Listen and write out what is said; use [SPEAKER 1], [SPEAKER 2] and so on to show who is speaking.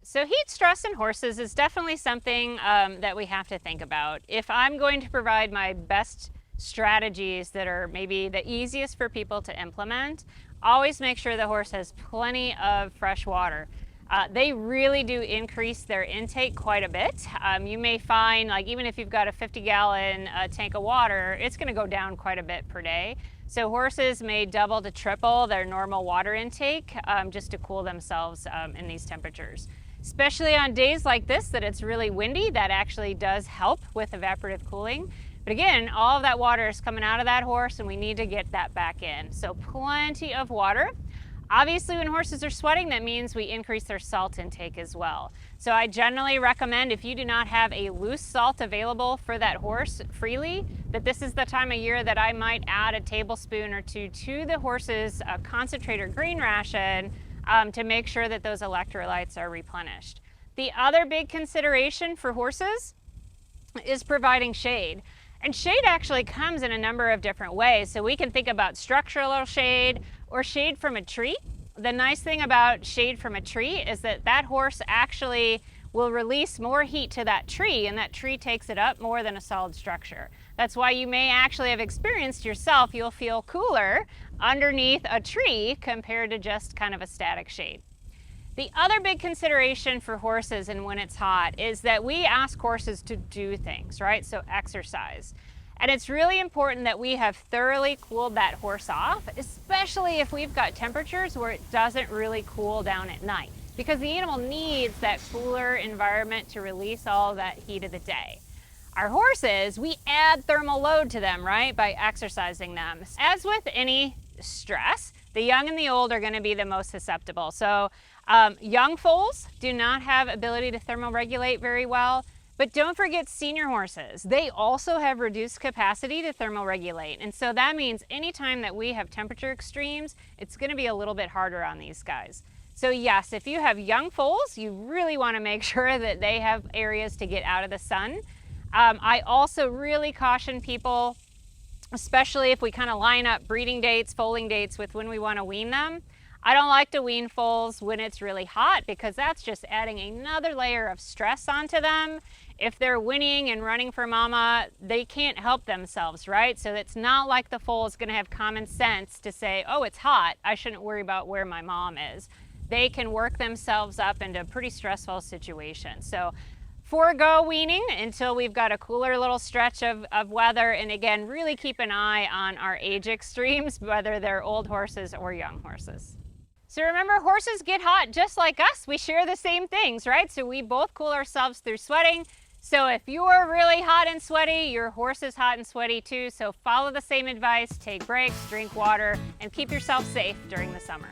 [SPEAKER 1] So heat stress in horses is definitely something that we have to think about. If I'm going to provide my best strategies that are maybe the easiest for people to implement, always make sure the horse has plenty of fresh water. They really do increase their intake quite a bit. You may find, like, even if you've got a 50-gallon tank of water, it's going to go down quite a bit per day. So horses may double to triple their normal water intake just to cool themselves in these temperatures. Especially on days like this that it's really windy, that actually does help with evaporative cooling. But again, all of that water is coming out of that horse and we need to get that back in. So plenty of water. Obviously, when horses are sweating, that means we increase their salt intake as well. So I generally recommend, if you do not have a loose salt available for that horse freely, that this is the time of year that I might add a tablespoon or two to the horse's concentrated green ration to make sure that those electrolytes are replenished. The other big consideration for horses is providing shade. And shade actually comes in a number of different ways. So we can think about structural shade or shade from a tree. The nice thing about shade from a tree is that that horse actually will release more heat to that tree, and that tree takes it up more than a solid structure. That's why you may actually have experienced yourself, you'll feel cooler underneath a tree compared to just kind of a static shade. The other big consideration for horses and when it's hot is that we ask horses to do things, right? So exercise. And it's really important that we have thoroughly cooled that horse off, especially if we've got temperatures where it doesn't really cool down at night, because the animal needs that cooler environment to release all of that heat of the day. Our horses, we add thermal load to them, right, by exercising them. As with any stress, the young and the old are going to be the most susceptible. So young foals do not have ability to thermoregulate very well, but don't forget senior horses. They also have reduced capacity to thermoregulate. And so that means anytime that we have temperature extremes, it's going to be a little bit harder on these guys. So yes, if you have young foals, you really want to make sure that they have areas to get out of the sun. I also really caution people, especially if we kind of line up breeding dates, foaling dates with when we want to wean them. I don't like to wean foals when it's really hot because that's just adding another layer of stress onto them. If they're whinnying and running for mama, they can't help themselves, right? So it's not like the foal is going to have common sense to say, oh, it's hot, I shouldn't worry about where my mom is. They can work themselves up into a pretty stressful situation. So forego weaning until we've got a cooler little stretch of weather, and again, really keep an eye on our age extremes, whether they're old horses or young horses. So remember, horses get hot just like us. We share the same things, right? So we both cool ourselves through sweating. So if you're really hot and sweaty, your horse is hot and sweaty too. So follow the same advice, take breaks, drink water, and keep yourself safe during the summer.